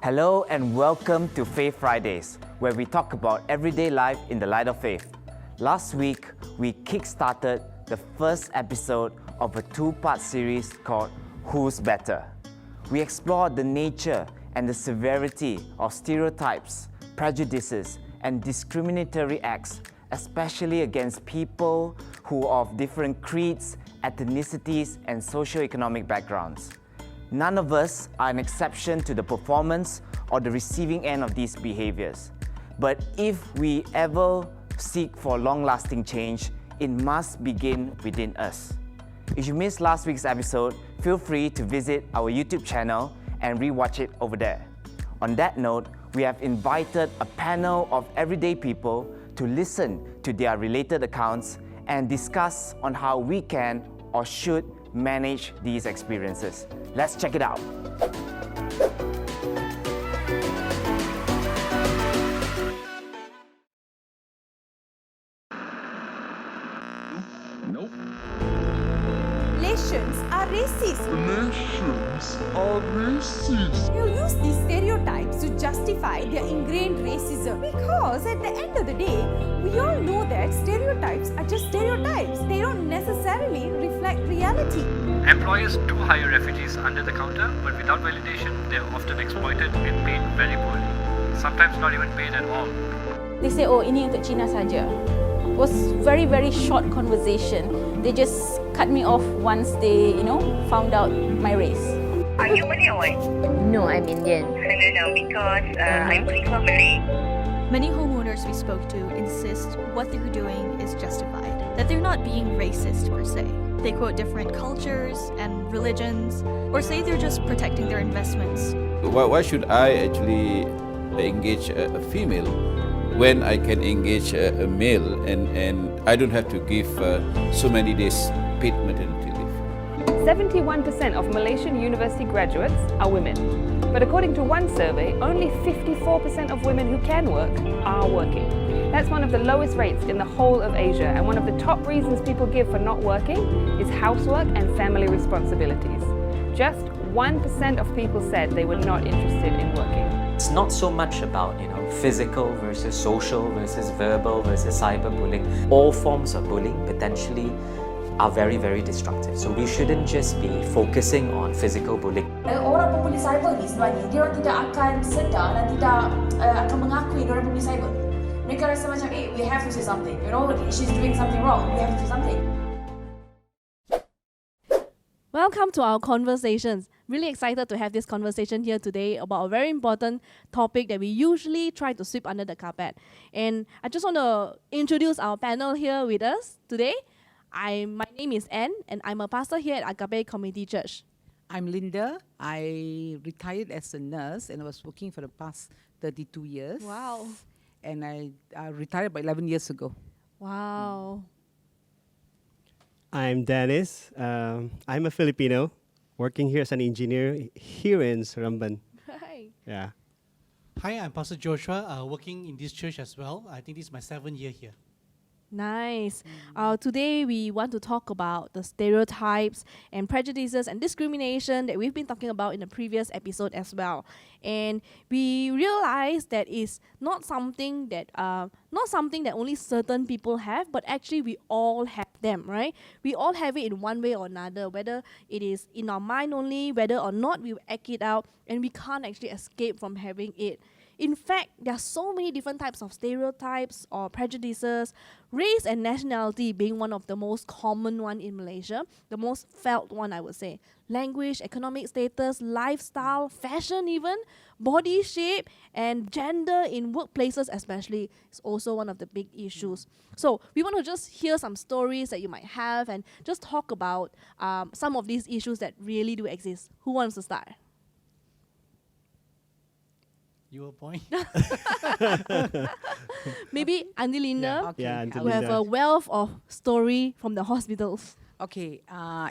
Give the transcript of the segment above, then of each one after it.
Hello and welcome to Faith Fridays, where we talk about everyday life in the light of faith. Last week, we kick-started the first episode of a two-part series called Who's Better? We explored the nature and the severity of stereotypes, prejudices, and discriminatory acts, especially against people who are of different creeds, ethnicities, and socioeconomic backgrounds. None of us are an exception to the performance or the receiving end of these behaviors. But if we ever seek for long-lasting change, it must begin within us. If you missed last week's episode, feel free to visit our YouTube channel and rewatch it over there. On that note, we have invited a panel of everyday people to listen to their related accounts and discuss on how we can or should manage these experiences. Let's check it out. Nope. Malaysians are racist. Nations are racist. They use these stereotypes to justify their ingrained racism. Because at the end of the day, we all know that stereotypes are just stereotypes. They don't necessarily reflect reality. Employers do hire refugees under the counter, but without validation, they are often exploited and paid very poorly. Sometimes not even paid at all. They say, oh, ini untuk Cina saja. It was very short conversation. They just cut me off once they, found out my race. Are you Malay or what? No, I'm Indian. No, because I prefer Malay. Many homeowners we spoke to insist what they're doing is justified, that they're not being racist per se. They quote different cultures and religions, or say they're just protecting their investments. Why should I actually engage a female when I can engage a male and I don't have to give so many days paid maternity leave? 71% of Malaysian university graduates are women. But according to one survey, only 54% of women who can work are working. That's one of the lowest rates in the whole of Asia, and one of the top reasons people give for not working is housework and family responsibilities. Just 1% of people said they were not interested in working. It's not so much about, physical versus social versus verbal versus cyberbullying. All forms of bullying potentially are very destructive. So we shouldn't just be focusing on physical bullying. Orang pembuli cyber ni sebenarnya dia orang tidak akan sedar dan tidak akan mengakui dia orang pembuli cyber. Mereka rasa macam, we have to say something. She's doing something wrong. We have to do something. Welcome to our conversations. Really excited to have this conversation here today about a very important topic that we usually try to sweep under the carpet. And I just want to introduce our panel here with us today. My name is Anne, and I'm a pastor here at Yborde Community Church. I'm Lynda. I retired as a nurse and I was working for the past 32 years. Wow. And I retired about 11 years ago. Wow. I'm Dennis. I'm a Filipino working here as an engineer here in Seremban. Hi. Yeah. Hi, I'm Pastor Joshua, working in this church as well. I think this is my 7th year here. Nice. Today we want to talk about the stereotypes and prejudices and discrimination that we've been talking about in the previous episode as well. And we realize that it's not something that only certain people have, but actually we all have them, right? We all have it in one way or another, whether it is in our mind only, whether or not we act it out, and we can't actually escape from having it. In fact, there are so many different types of stereotypes or prejudices, race and nationality being one of the most common one in Malaysia, the most felt one, I would say. Language, economic status, lifestyle, fashion even, body shape, and gender in workplaces especially is also one of the big issues. So we want to just hear some stories that you might have and just talk about some of these issues that really do exist. Who wants to start? You a point? Maybe Auntie Lynda, Auntie who have a wealth of story from the hospitals. Okay,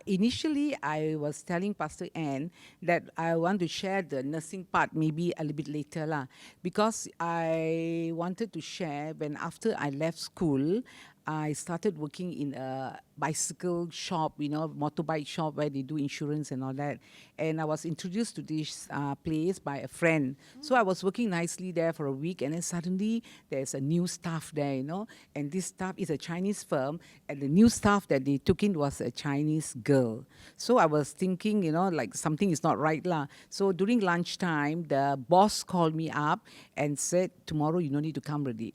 initially I was telling Pastor Ann that I want to share the nursing part maybe a little bit later because I wanted to share when after I left school, I started working in a bicycle shop, motorbike shop where they do insurance and all that. And I was introduced to this place by a friend. So I was working nicely there for a week, and then suddenly there's a new staff there, and this staff is a Chinese firm, and the new staff that they took in was a Chinese girl. So I was thinking, like something is not right lah. So during lunchtime, the boss called me up and said, tomorrow you don't need to come already.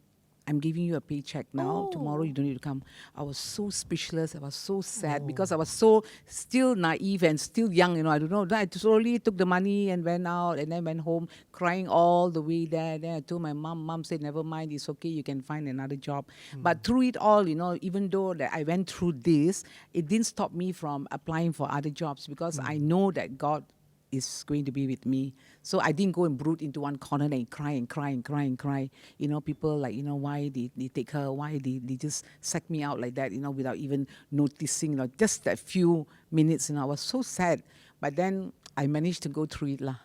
I'm giving you a paycheck now. Tomorrow you don't need to come. I was so speechless. I was so sad because I was so still naive and still young. I don't know. Then I slowly took the money and went out, and then went home crying all the way there. Then I told my mom. Mom said, never mind. It's okay. You can find another job. But through it all, even though that I went through this, it didn't stop me from applying for other jobs because I know that God is going to be with me. So I didn't go and brood into one corner and cry and cry and cry and cry. People like, why they take her, why they just sack me out like that, without even noticing, just that few minutes, I was so sad. But then I managed to go through it lah.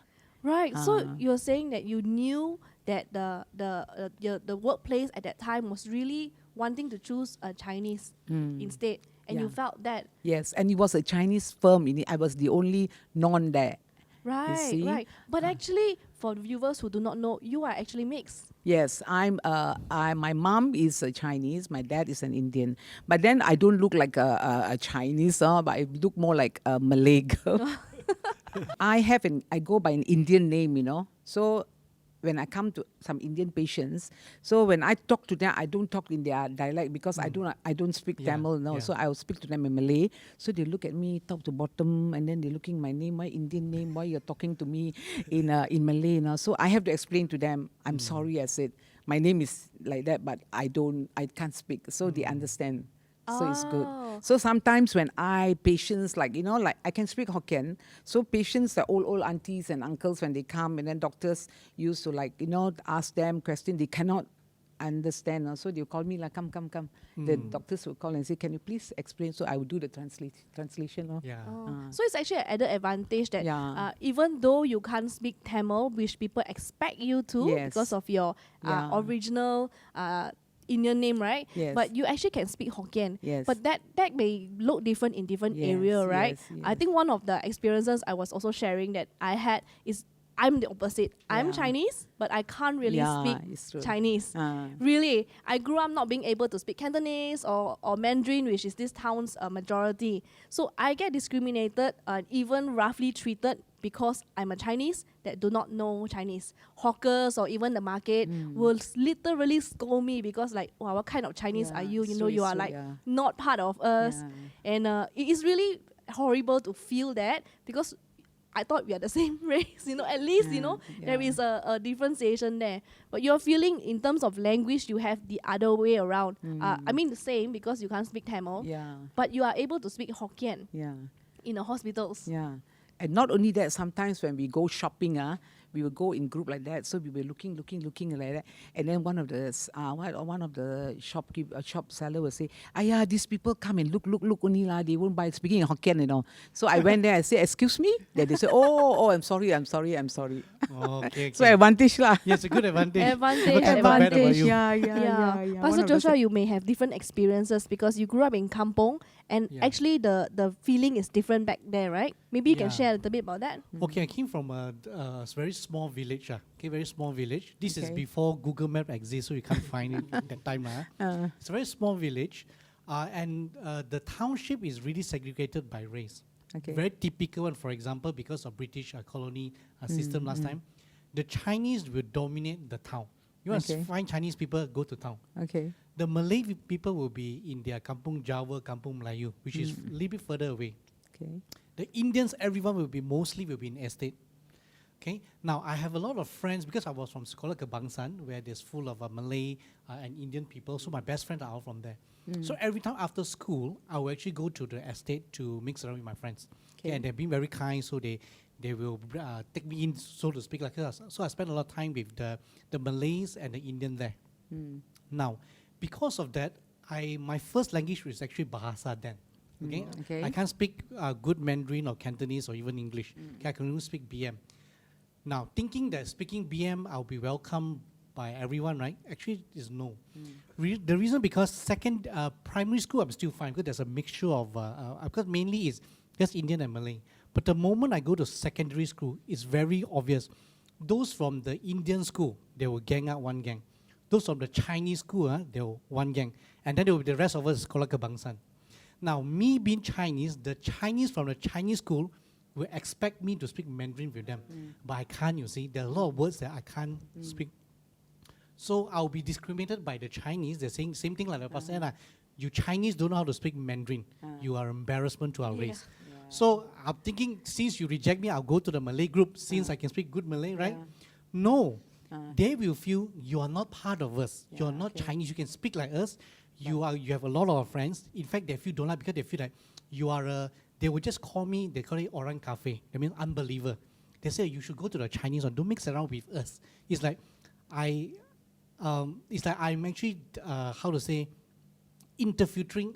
Right. So you're saying that you knew that the workplace at that time was really wanting to choose a Chinese instead. And you felt that. Yes, and it was a Chinese firm. I was the only non there. Right, right. But actually, for viewers who do not know, you are actually mixed. Yes, my mom is a Chinese, my dad is an Indian. But then I don't look like a Chinese, but I look more like a Malay girl. I go by an Indian name, So when I come to some Indian patients, so when I talk to them, I don't talk in their dialect because I don't speak Tamil, so I will speak to them in Malay. So they look at me, top to bottom, and then they're looking my name, my Indian name, why you're talking to me in Malay now. So I have to explain to them, I'm sorry, I said, my name is like that, but I can't speak. So they understand. So it's good. So sometimes when patients like I can speak Hokkien. So patients, the old aunties and uncles, when they come, and then doctors used to ask them questions, they cannot understand. So they'll call me like, come. The doctors will call and say, can you please explain? So I will do the translation. So it's actually an added advantage that even though you can't speak Tamil, which people expect you to because of your original Indian name, right? Yes. But you actually can speak Hokkien. Yes. But that may look different in different area, right? Yes. I think one of the experiences I was also sharing that I had is I'm the opposite. I'm Chinese, but I can't really speak Chinese. Really, I grew up not being able to speak Cantonese or Mandarin, which is this town's majority. So I get discriminated, even roughly treated because I'm a Chinese that do not know Chinese. Hawkers or even the market will literally scold me because wow, what kind of Chinese are you? You are not part of us. And it is really horrible to feel that because I thought we are the same race, at least, there is a differentiation there. But you're feeling in terms of language, you have the other way around. I mean the same because you can't speak Tamil, but you are able to speak Hokkien in the hospitals. Yeah. And not only that, sometimes when we go shopping, we will go in group like that. So we were looking like that. And then one of the shop seller will say, "Ayah, these people come and look only lah. They won't buy." Speaking in Hokkien, So I went there. I said, "Excuse me." Then they say, "Oh, I'm sorry." Okay. So advantage lah. Yes, a good advantage. Advantage. Yeah. Pastor Joshua, you may have different experiences because you grew up in Kampong, and actually the feeling is different back there, right? Maybe you can share a little bit about that. Okay, I came from a very small village. Very small village. This is before Google Map exists, so you can't find it at that time. It's a very small village, and the township is really segregated by race. Okay. Very typical one, for example, because of British colony system last time, the Chinese will dominate the town. You want to find Chinese people, go to town. Okay. The Malay people will be in their Kampung Jawa, Kampung Melayu, which is a little bit further away. Okay. The Indians, everyone will be in estate. Okay. Now I have a lot of friends because I was from Sekolah Kebangsaan, where there's full of Malay and Indian people. So my best friends are all from there. So every time after school, I will actually go to the estate to mix around with my friends. Okay. And they've been very kind, so they will take me in, so to speak, like us. So I spend a lot of time with the Malays and the Indian there. Now, because of that, my first language was actually Bahasa then. Okay? I can't speak good Mandarin or Cantonese or even English. Okay, I can only speak BM. Now, thinking that speaking BM, I'll be welcome by everyone, right? Actually, is no. The reason because primary school I'm still fine because there's a mixture of because mainly is just Indian and Malay. But the moment I go to secondary school, it's very obvious. Those from the Indian school, they will gang out one gang. Those from the Chinese school, they will one gang. And then there will be the rest of us Sekolah Kebangsaan. Now, me being Chinese, the Chinese from the Chinese school will expect me to speak Mandarin with them. But I can't, you see. There are a lot of words that I can't speak. So I'll be discriminated by the Chinese. They're saying same thing like the pastor. You Chinese don't know how to speak Mandarin. You are embarrassment to our race. So I'm thinking, since you reject me, I'll go to the Malay group since I can speak good Malay, right? No. They will feel you are not part of us. You're not Chinese. You can speak like us. You have a lot of friends. In fact, they feel don't like because they feel like you are they would just call me, they call it orang cafe. That means unbeliever. They say you should go to the Chinese one. Don't mix around with us. It's like I'm actually how to say infiltrating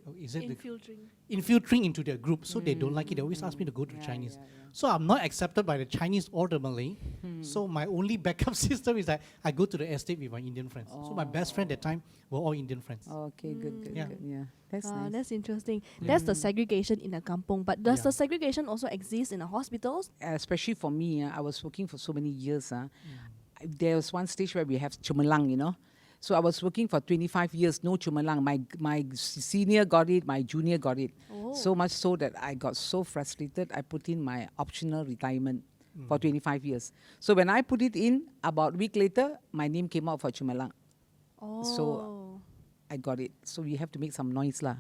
into their group, so they don't like it. They always ask me to go to the Chinese. So I'm not accepted by the Chinese or the Malay. So my only backup system is that I go to the estate with my Indian friends. So my best friend at that time were all Indian friends. Okay, good. Yeah, that's nice. That's interesting. That's the segregation in a kampong. But does the segregation also exist in the hospitals? Especially for me, I was working for so many years. There was one stage where we have chumalang, you know. So I was working for 25 years, no chumalang. My senior got it, my junior got it. So much so that I got so frustrated, I put in my optional retirement for 25 years. So when I put it in, about a week later, my name came out for chumalang. So I got it. So we have to make some noise lah.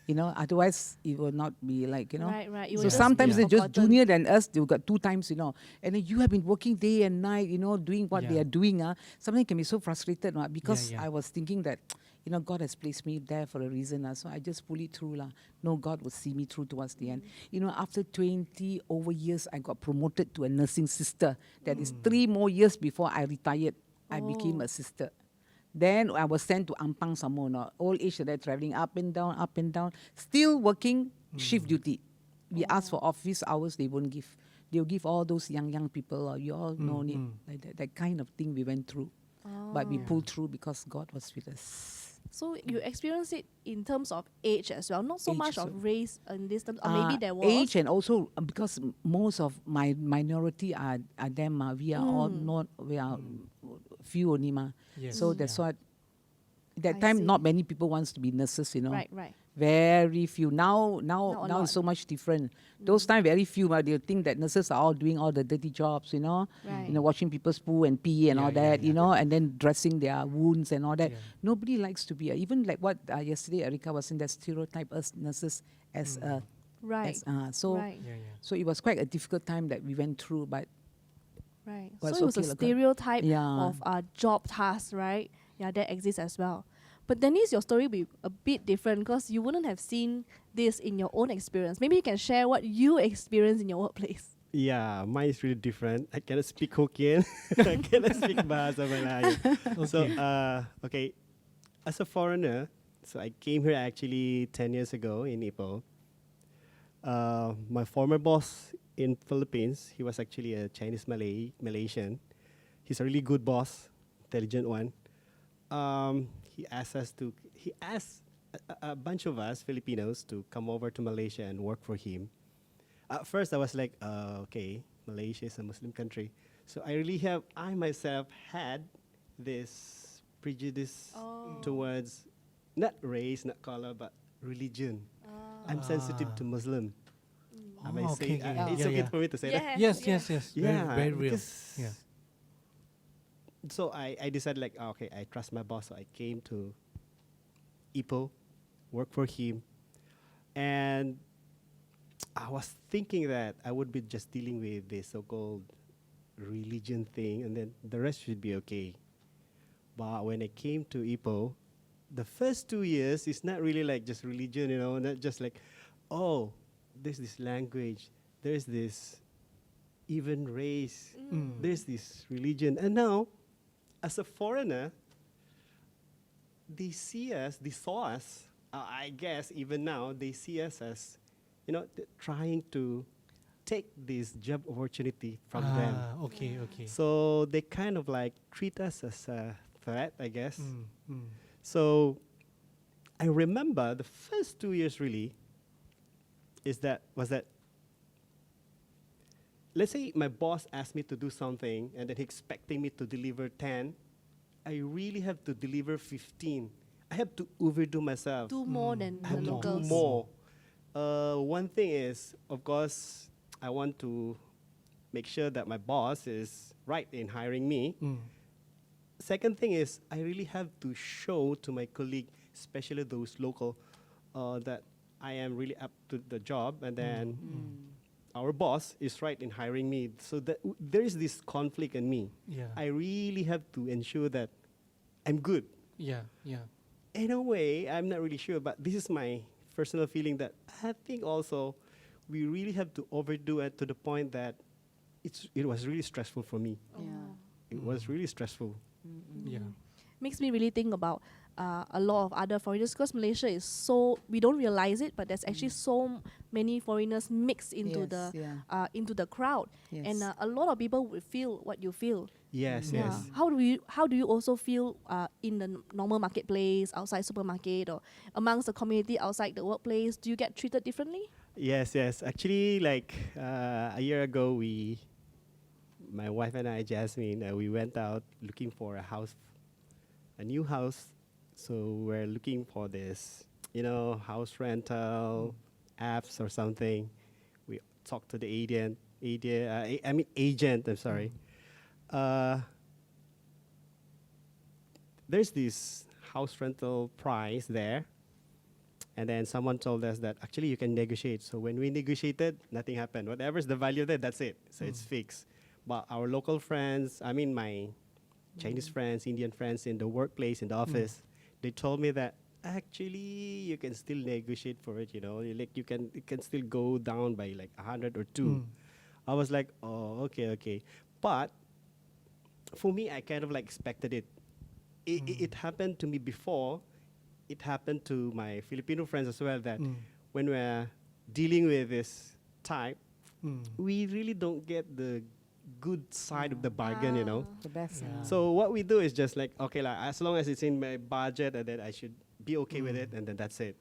You know, otherwise it will not be like, you know. Right. So sometimes they're just junior than us, they've got 2 times, you know. And then you have been working day and night, you know, doing what they are doing. Something can be so frustrated because I was thinking that, you know, God has placed me there for a reason. So I just pull it through. No, God will see me through towards the end. You know, after 20 over years, I got promoted to a nursing sister. That is 3 more years before I retired. I became a sister. Then I was sent to Ampang some more. No? Old age, they're traveling up and down. Still working shift duty. We ask for office hours, they won't give. They'll give all those young people, you all know it. Like that kind of thing we went through. But we pulled through because God was with us. So you experience it in terms of age as well, not so Age much as of race in this terms, or maybe there was. Age, and also because most of my minority are them. We are all not, we are few only. So that's what, that time not many people wants to be nurses, you know. Right. Very few. Now it's so much different. Those time very few. They'll think that nurses are all doing all the dirty jobs, you know. Right. You know, washing people's poo and pee and all that, you know, and then dressing their wounds and all that. Nobody likes to be even like what yesterday Erika was saying, that stereotype us nurses as so it was quite a difficult time that we went through, but right. Well, So it was a stereotype Yeah. of job tasks, right? Yeah, that exists as well. But Denise, your story will be a bit different because you wouldn't have seen this in your own experience. Maybe you can share what you experienced in your workplace. Yeah, mine is really different. I cannot speak Hokkien. I cannot speak Bahasa Melayu. So, okay, as a foreigner, so I came here actually 10 years ago in Ipoh. My former boss in Philippines, he was actually a Chinese Malaysian. He's a really good boss, intelligent one. He asked a bunch of us Filipinos to come over to Malaysia and work for him. At first, I was like, okay, Malaysia is a Muslim country. So I myself had this prejudice towards not race, not color, but religion. I'm sensitive to Muslim. I may say, it's okay for me to say that. Yes. Yeah, very real. because so I decided like, okay, I trust my boss. So I came to Ipoh, work for him. And I was thinking that I would be just dealing with the so-called religion thing, and then the rest should be okay. But when I came to Ipoh, the first 2 years is not really like just religion, you know, not just like, oh, there's this language, there's this even race, there's this religion. And now, as a foreigner, they saw us, I guess even now, they see us as, you know, trying to take this job opportunity from them. Okay. So they kind of like treat us as threat, I guess. So I remember the first 2 years really was that let's say my boss asked me to do something and then he expecting me to deliver 10, I really have to deliver 15. I have to overdo myself. Do more than I have the to do locals. more. One thing is, of course, I want to make sure that my boss is right in hiring me. Second thing is, I really have to show to my colleague, especially those local, that I am really up to the job, and then our boss is right in hiring me. So that there is this conflict in me. Yeah. I really have to ensure that I'm good. Yeah. In a way, I'm not really sure, but this is my personal feeling that I think also we really have to overdo it to the point that it was really stressful for me. It was really stressful. Yeah. Makes me really think about a lot of other foreigners, because Malaysia is so, we don't realize it, but there's actually so many foreigners mixed into into the crowd, and a lot of people will feel what you feel. Yes. How do you also feel in the normal marketplace, outside supermarket, or amongst the community outside the workplace? Do you get treated differently? Yes. Actually, like a year ago, my wife and I, Jasmine, we went out looking for a new house. So we're looking for this, house rental apps or something. We talked to the agent. I'm sorry. There's this house rental price there, and then someone told us that actually you can negotiate. So when we negotiated, nothing happened. Whatever's the value there, that's it. So it's fixed. But our local friends, my Chinese friends, Indian friends in the workplace, in the office, they told me that actually you can still negotiate for it. Like it can still go down by like 100 or 2. I was like, oh, okay. But for me, I kind of like expected it. It happened to me before. It happened to my Filipino friends as well, that when we're dealing with this type, we really don't get the good side of the bargain, The best. So what we do is just like, okay, like, as long as it's in my budget, and then I should be okay with it, and then that's it.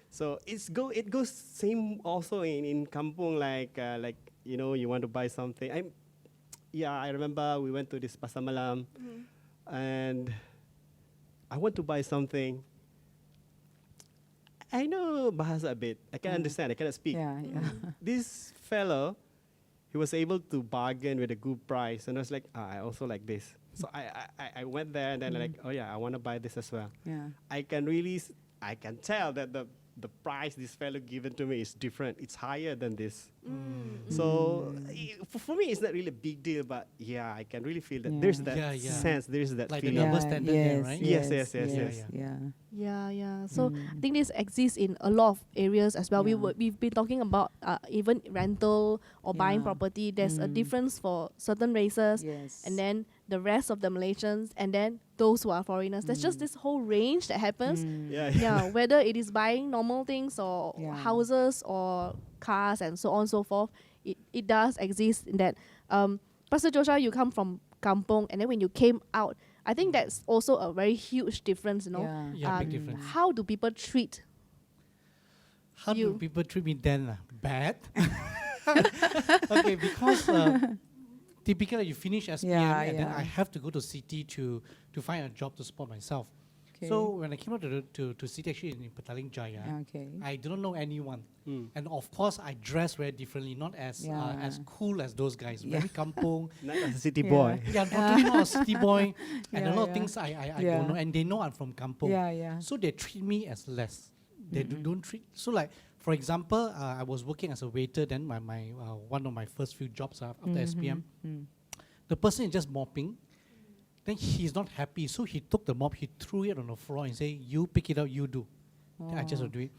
So it goes same also in kampung, like you want to buy something. I remember we went to this Pasar Malam, and I want to buy something. I know Bahasa a bit. I can understand. I cannot speak. This fellow, he was able to bargain with a good price, and I was like, I also like this. So I went there, and then like, oh yeah, I want to buy this as well. I can tell that the price this fellow given to me is different. It's higher than this. So for me, it's not really a big deal, but yeah, I can really feel that there's that sense, there's that like feeling. the double standard there, right? Yes. So I think this exists in a lot of areas as well. We've been talking about even rental or buying property. There's a difference for certain races, and then the rest of the Malaysians, and then those who are foreigners. There's just this whole range that happens. Whether it is buying normal things or houses or cars and so on and so forth, it does exist in that. Pastor Joshua, you come from kampong, and then when you came out, I think that's also a very huge difference, big difference. How do people treat you? Do people treat me then? Bad? Okay, because typically you finish SPM and then I have to go to city to find a job to support myself. So when I came out to city, actually in Petaling Jaya, I didn't know anyone. And of course, I dress very differently, not as cool as those guys. Very kampung. Not as a city boy. Totally not a city boy. And a lot of things I don't know. And they know I'm from kampung. So they treat me as less. They don't treat. So like, for example, I was working as a waiter then, my one of my first few jobs after SPM. The person is just mopping. Then he's not happy, so he took the mop, he threw it on the floor and said, you pick it up, you do. Then I just do it.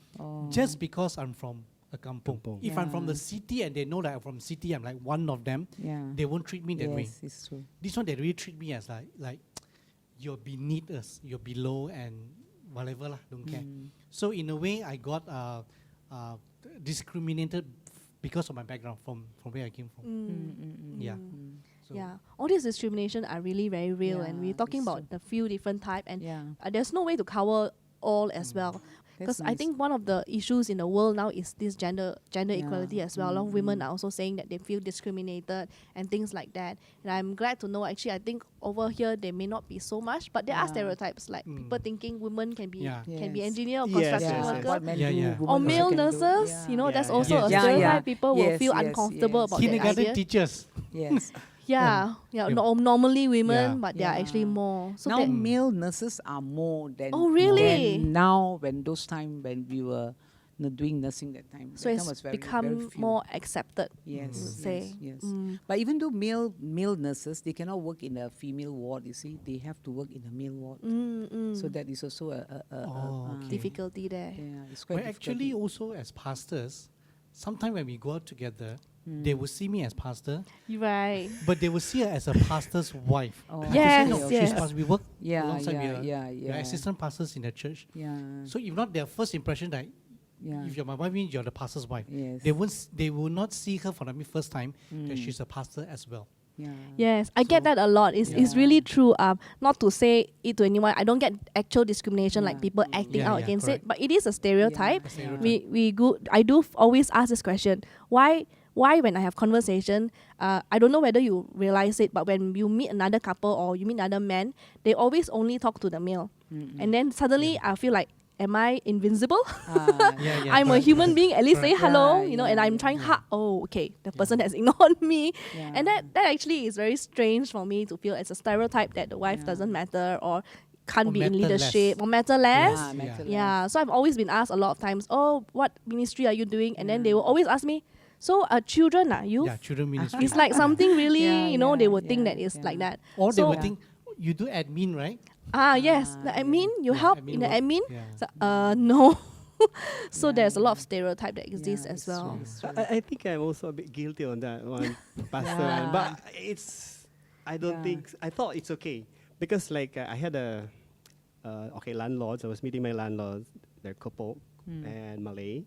Just because I'm from a kampung. If I'm from the city and they know that I'm from city, I'm like one of them, they won't treat me that way. It's true. This one, they really treat me as like you're beneath us, you're below and whatever lah, don't care. So in a way, I got discriminated because of my background from where I came from. So Yeah, all these discrimination are really very real, and we're talking it's about true. the few different type, and Yeah. there's no way to cover all as well. That's Because I nice. think one of the issues in the world now is this gender Yeah. equality as well. A lot of women are also saying that they feel discriminated and things like that. And I'm glad to know, actually, I think over here there may not be so much, but there are Yeah. stereotypes like people thinking women can be Yeah. can be Yes. engineer or Yes, construction yes, yes. worker. What men Yeah, do, yeah. women Or also male can do. nurses, Yeah. you know, Yeah, that's yeah. also Yes. a Yeah, stereotype. yeah. People will Yes, feel yes, uncomfortable yes. about that kindergarten idea. teachers. Yes. Yeah, Yeah. normally women, Yeah. but they are Yeah. actually more. So Now that, male nurses are more than Oh, really? than now when those time when we were doing nursing that time. so that it's time was very, become very few. more accepted. Yes, would yes, say. yes. Mm. But even though male nurses, they cannot work in a female ward. You see, they have to work in a male ward. So that is also a Difficulty there. Yeah, it's quite Well, actually, difficult. also as pastors, sometimes when we go out together, they will see me as pastor, You're right. but they will see her as a pastor's wife. Oh, I have to say, Yes, no, she's yes. pastor. We work Yeah, alongside. yeah, we yeah, are assistant pastors in the church. Yeah. So if not their first impression that Yeah. if you're my wife, means you're the pastor's wife. Yes. They will not see her for the first time that she's a pastor as well. Yeah. Yes, I get that a lot. It's really true. Not to say it to anyone. I don't get actual discrimination like people acting Yeah, out yeah, against correct. it, but it is a stereotype. A stereotype. We go. I do always ask this question: Why when I have conversation, I don't know whether you realize it, but when you meet another couple or you meet another man, they always only talk to the male, and then suddenly I feel like, am I invincible? Yeah, I'm a correct. human being. At least say Correct. hello, Yeah, and yeah, I'm yeah, trying hard. Oh, okay, the person has ignored me, and that actually is very strange for me to feel it's a stereotype that the wife doesn't matter or can't Or be in matter leadership less. or matter less. Yeah, matter Yeah, so I've always been asked a lot of times, oh, what ministry are you doing? And then they will always ask me, so children, youth? Yeah, children ministry. It's like something really, Yeah, they would yeah, think that yeah, it's yeah. like that. Or they So- will think, you do admin, right? Yes, the admin, you Yeah, help admin in the work. admin? Yeah. So, no. So there's a lot of stereotype that exists as well. I think I'm also a bit guilty on that one, Pastor. Yeah. But I don't think, I thought it's okay. Because like I had landlords, I was meeting my landlords, they're couple and Malay.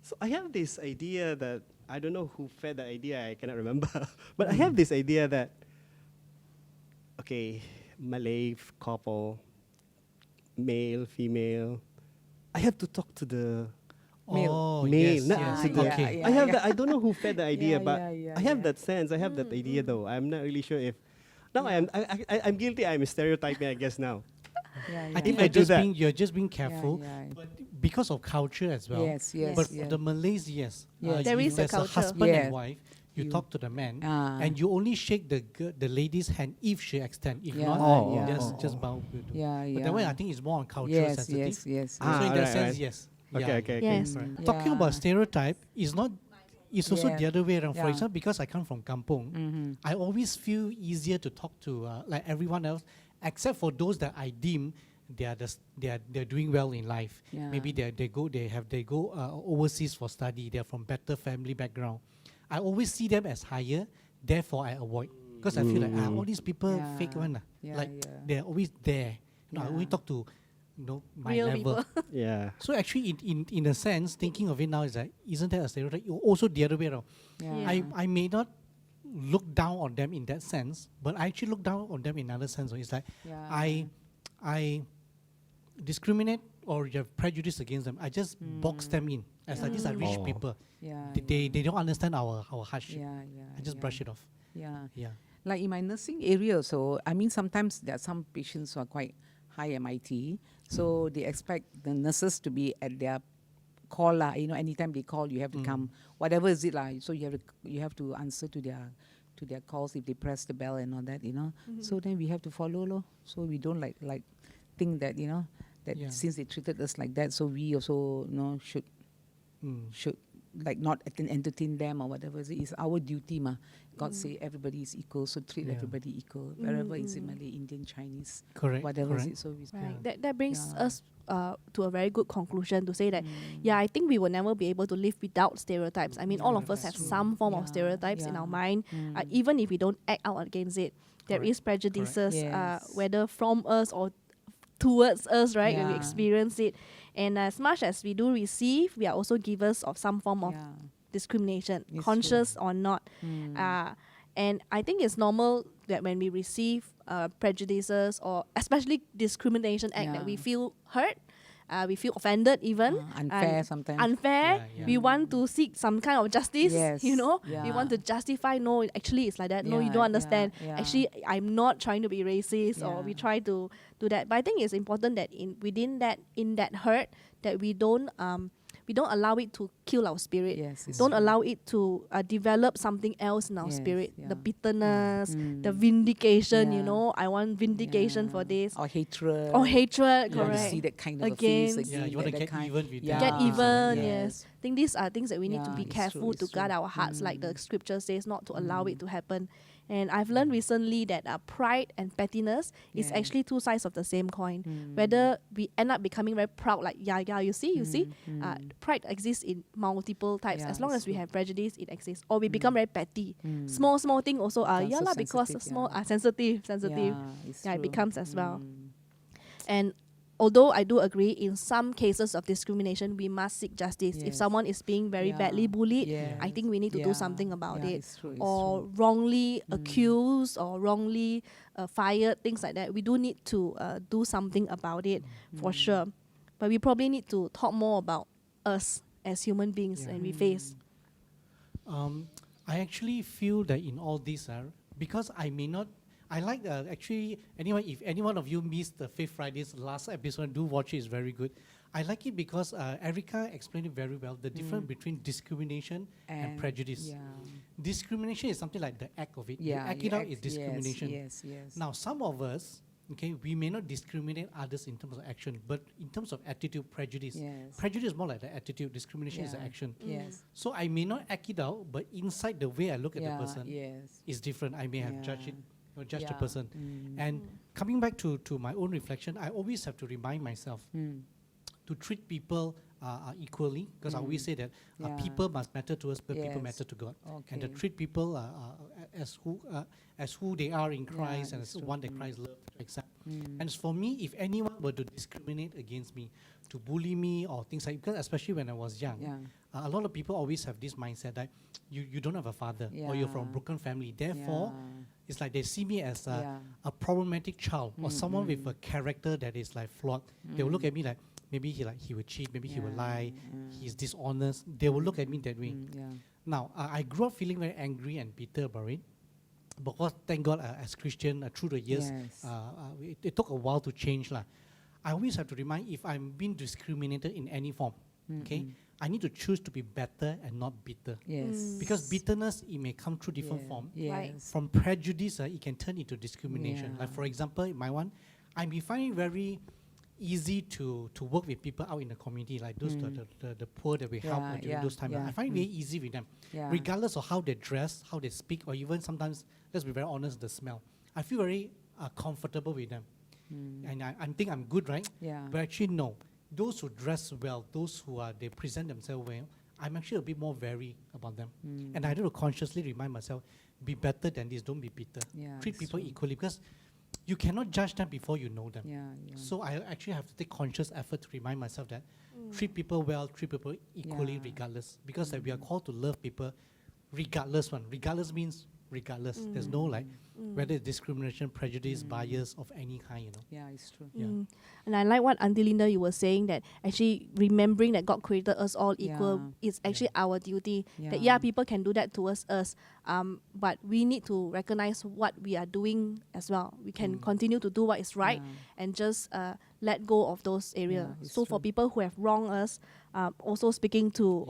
So I have this idea that, I don't know who fed the idea, I cannot remember. But I have this idea that, okay, Malay couple, male, female, I have to talk to the Oh, male, yes, not yes. to the- Okay. I have that. I don't know who fed the idea, Yeah, but yeah, yeah, I have yeah. that sense. I have that idea though. I'm not really sure if. Now I'm guilty. I'm stereotyping, I guess now. Yeah, I think If I do that- you're just being careful, yeah. but because of culture as well. Yes, yes, But yes. the Malays, yes. Yes. There if is a there's culture. husband Yeah. and wife, you You- talk to the man, Ah. and you only shake the lady's hand if she extend. If Yeah, not, yeah. just bow. to- Yeah, But yeah. that way, I think it's more on cultural Yes, sensitive. yes, yes. So in that right, sense, right. yes. Okay, Yeah. okay, okay. Yes. Right. Talking about stereotype is not. It's also Yeah. the other way around. For Yeah. example, because I come from kampong, I always feel easier to talk to like everyone else, except for those that I deem they're doing well in life. Yeah. Maybe they go overseas for study. They're from better family background. I always see them as higher. Therefore, I avoid because I feel like all these people Yeah. fake one. Yeah, Like yeah. they're always there. I Yeah. only talk to my Real level. people. Yeah. So actually, in a sense, thinking of it now is that isn't that a stereotype? Also the other way around. Yeah. I may not look down on them in that sense, but I actually look down on them in another sense. So it's like Yeah. I discriminate or you have prejudice against them. I just box them in as like these are rich Oh. people. Yeah, They don't understand our hardship. Yeah, yeah. I just yeah. brush it off. Yeah. Yeah. Like in my nursing area, so I mean, sometimes there are some patients who are quite high MIT, so they expect the nurses to be at their call lah. Anytime they call, you have to come. Whatever is it lah. So you have to answer to their calls if they press the bell and all that. So then we have to follow lo. So we don't like think that that Yeah. since they treated us like that, so we also should like not entertain them or whatever. It's our duty ma. God say everybody is equal, so treat Yeah. everybody equal. Wherever it's in Malay, Indian, Chinese, Correct. whatever correct. is it. So we Right. That brings Yeah. us to a very good conclusion to say that, I think we will never be able to live without stereotypes. I mean, all of us have some form of stereotypes in our mind, even if we don't act out against it. There Correct. is prejudices, Yes. whether from us or towards us, right, when we Yeah. experience it. And as much as we do receive, we are also givers of some form of discrimination, It's conscious or not. And I think it's normal that when we receive prejudices or especially discrimination act that we feel hurt, we feel offended even. Unfair sometimes. Unfair. We want to seek some kind of justice, Yes. you know. Yeah. We want to justify, no, actually it's like that. No, you don't understand. Actually, I'm not trying to be racist or we try to do that. But I think it's important that in that hurt that we don't allow it to kill our spirit. Don't allow it to develop something else in our spirit. The bitterness, the vindication, you know. I want vindication for this. Or hatred. Correct. You want to see that kind of a face again. Yeah, you want to get even with them. Get even, yes. I think these are things that we need to be careful to guard our hearts, like the scripture says, not to allow it to happen. And I've learned recently that pride and pettiness is actually two sides of the same coin. Whether we end up becoming very proud, like, you see, pride exists in multiple types. As long as we have prejudice, it exists. Or we become very petty. Small thing also, because small, sensitive. It becomes as well. And although I do agree, in some cases of discrimination, we must seek justice. If someone is being very badly bullied, I think we need to do something about it. It's true, or wrongly accused or wrongly fired, things like that. We do need to do something about it for sure. But we probably need to talk more about us as human beings and we face. I actually feel that in all this, because I like actually, anyway, if any one of you missed the Fifth Friday's last episode, do watch it, it's very good. I like it because Erica explained it very well, the difference between discrimination and prejudice. Discrimination is something like the act of it. You act it out is discrimination. Yes. Now, some of us, we may not discriminate others in terms of action, but in terms of attitude, prejudice. Prejudice is more like the attitude, discrimination is the action. So I may not act it out, but inside the way I look at the person is different. I may have judged it. Or judge the person. And coming back to my own reflection, I always have to remind myself to treat people equally, because I always say that people must matter to us, but people matter to God. And to treat people as who they are in Christ and as one that Christ loved to accept. And for me, if anyone were to discriminate against me, to bully me or things like, because especially when I was young, a lot of people always have this mindset that you don't have a father or you're from a broken family. Therefore, it's like they see me as a problematic child or someone with a character that is like flawed. They will look at me like, maybe he will cheat, maybe he will lie, he's dishonest. They will look at me that way. Now, I grew up feeling very angry and bitter about it. Because thank God, as Christian, through the years, it took a while to change. I always have to remind, if I'm being discriminated in any form, I need to choose to be better and not bitter. Because bitterness, it may come through different form. From prejudice, it can turn into discrimination. Like for example, in my one, I may find it very easy to work with people out in the community, like those the poor that we help during those times. I find it very easy with them, regardless of how they dress, how they speak, or even sometimes, let's be very honest, the smell. I feel very comfortable with them. And I think I'm good, right? But actually, no. Those who dress well, those who they present themselves well, I'm actually a bit more wary about them. And I have to consciously remind myself, be better than this, don't be bitter. Treat people equally, because you cannot judge them before you know them. So I actually have to take conscious effort to remind myself that treat people well, treat people equally regardless. Because we are called to love people regardless. Regardless means regardless. There's no whether it's discrimination, prejudice, bias of any kind, it's true. And I like what Auntie Lynda, you were saying, that actually remembering that God created us all equal is actually our duty. That people can do that towards us, but we need to recognize what we are doing as well. We can continue to do what is right and just let go of those areas. So for people who have wronged us, also speaking to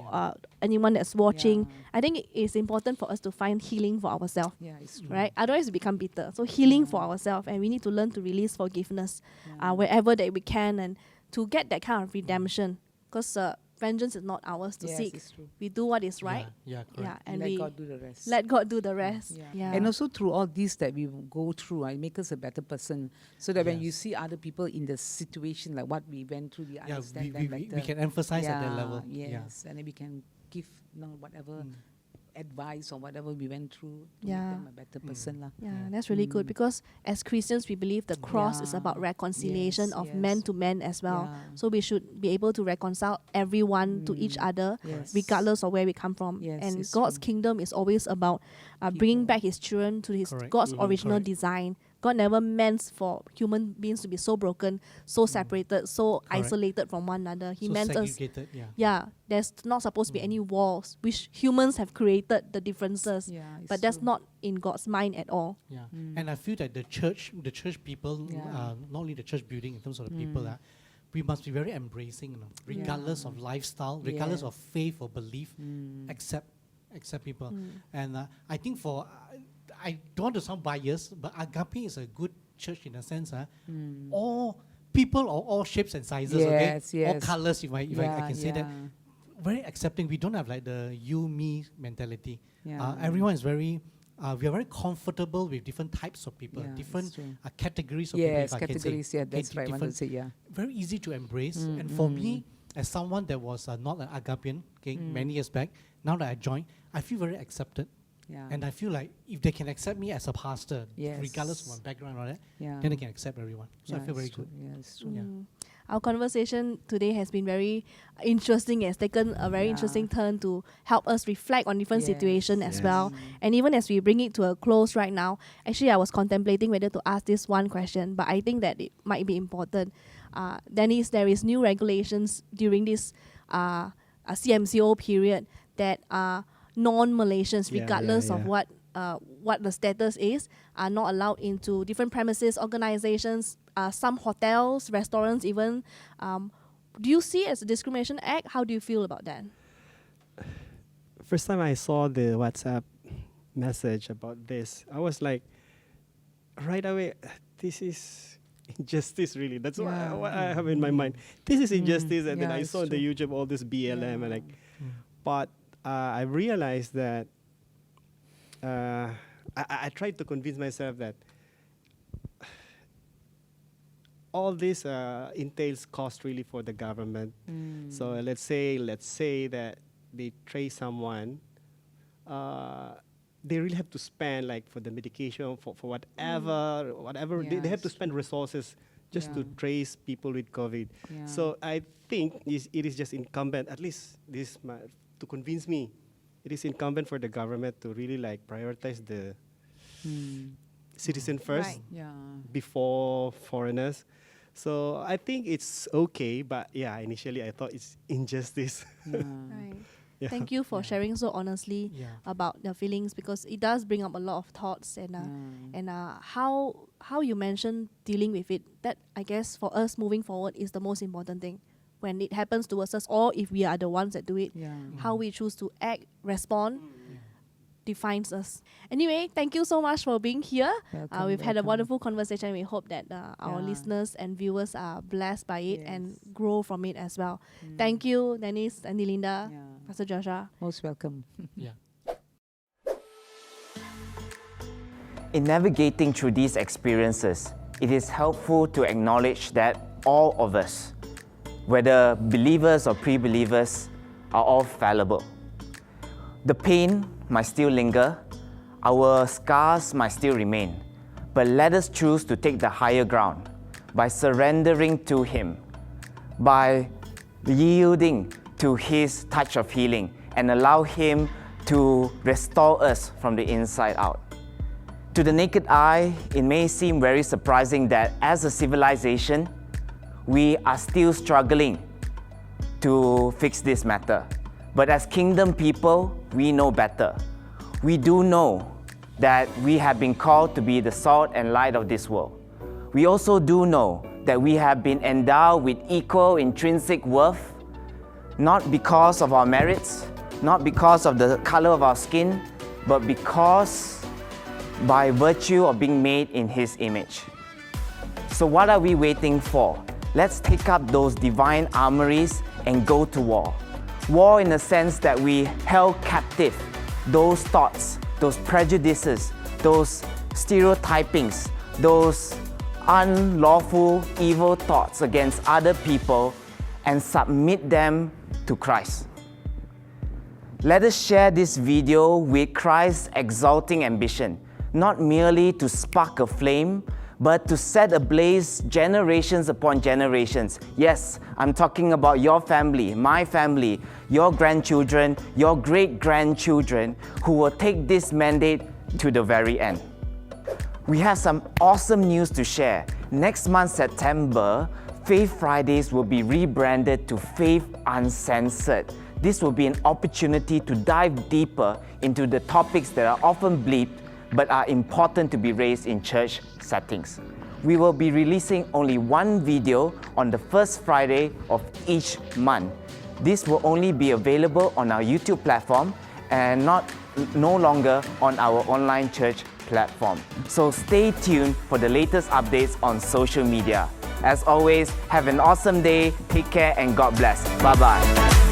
anyone that's watching, I think it is important for us to find healing for ourselves. Right? Otherwise we become bitter. So healing for ourselves, and we need to learn to release forgiveness wherever that we can, and to get that kind of redemption. Because vengeance is not ours to seek. We do what is right. And let God do the rest. Let God do the rest. And also through all this that we go through, it makes us a better person. So that when you see other people in the situation like what we went through, we understand them better. We can emphasize at that level. And then we can give whatever advice or whatever we went through to Yeah. make them a better person. lah. Yeah, that's really good because as Christians, we believe the cross is Yeah. about reconciliation Yes, of yes. man to man as well. Yeah. So we should be able to reconcile everyone to each other, Yes. regardless of where we come from. Yes, And it's God's true. kingdom is always about bringing back His children to His Correct. God's Mhm. original Correct. design. God never meant for human beings to be so broken, so separated, so Correct. isolated from one another. He So meant us. segregated, yeah. Yeah, there's not supposed to be any walls, which humans have created the differences. Yeah, it's But that's true. not in God's mind at all. Yeah, and I feel that the church people, Yeah. not only the church building in terms of the people, we must be very embracing, regardless of lifestyle, regardless of faith or belief, accept people. And I think I don't want to sound biased, but Agape is a good church in a sense. All people of all shapes and sizes, Yes, all yes. colors, if I Yeah, can say that. yeah. Very accepting. We don't have like the you me mentality. Yeah. Everyone is very. We are very comfortable with different types of people, Yeah, different it's true. categories of Yes, people. If I can say. categories, yeah, that's right, I want to different- say, yeah. Very easy to embrace. And for me, as someone that was not an Agapian, many years back, now that I joined, I feel very accepted. Yeah. And I feel like if they can accept me as a pastor, Yes. regardless of my background or that, Yeah. then they can accept everyone. So I Yeah, feel very it's true. good. Yeah, it's true. Yeah. Our conversation today has been very interesting. It's taken a very interesting turn to help us reflect on different situations as well. And even as we bring it to a close right now, actually I was contemplating whether to ask this one question, but I think that it might be important. Dennis, there is new regulations during this CMCO period that non-Malaysians, Yeah, regardless yeah, of yeah. what the status is, are not allowed into different premises, organizations, some hotels, restaurants even. Do you see it as a discrimination act? How do you feel about that? First time I saw the WhatsApp message about this, I was like, right away, this is injustice, really. That's what I have in my mind. This is injustice, and then I saw on the YouTube all this BLM, and like, but I realized that I tried to convince myself that all this entails cost really for the government. So let's say that they trace someone, they really have to spend like for the medication, for whatever they have to spend resources just to trace people with COVID. So I think it is just incumbent, at least to convince me, it is incumbent for the government to really like prioritize the citizen first before foreigners. So I think it's okay, but yeah, initially I thought it's injustice. Right. Yeah. Thank you for sharing so honestly about your feelings, because it does bring up a lot of thoughts and how you mentioned dealing with it. That I guess for us moving forward is the most important thing. When it happens towards us, or if we are the ones that do it, how we choose to act, respond, defines us. Anyway, thank you so much for being here. We've had a wonderful conversation. We hope that our listeners and viewers are blessed by it and grow from it as well. Thank you, Dennis and Lynda, Pastor Joshua. Most welcome. Yeah. In navigating through these experiences, it is helpful to acknowledge that all of us, whether believers or pre-believers, are all fallible. The pain might still linger, our scars might still remain, but let us choose to take the higher ground by surrendering to Him, by yielding to His touch of healing, and allow Him to restore us from the inside out. To the naked eye, it may seem very surprising that as a civilization, we are still struggling to fix this matter. But as kingdom people, we know better. We do know that we have been called to be the salt and light of this world. We also do know that we have been endowed with equal intrinsic worth, not because of our merits, not because of the color of our skin, but because by virtue of being made in His image. So what are we waiting for? Let's take up those divine armories and go to war. War in the sense that we held captive those thoughts, those prejudices, those stereotypings, those unlawful evil thoughts against other people, and submit them to Christ. Let us share this video with Christ's exalting ambition, not merely to spark a flame, but to set ablaze generations upon generations. Yes, I'm talking about your family, my family, your grandchildren, your great-grandchildren, who will take this mandate to the very end. We have some awesome news to share. Next month, September, Faith Fridays will be rebranded to Faith Uncensored. This will be an opportunity to dive deeper into the topics that are often bleeped but are important to be raised in church settings. We will be releasing only one video on the first Friday of each month. This will only be available on our YouTube platform and no longer on our online church platform. So stay tuned for the latest updates on social media. As always, have an awesome day, take care and God bless. Bye-bye.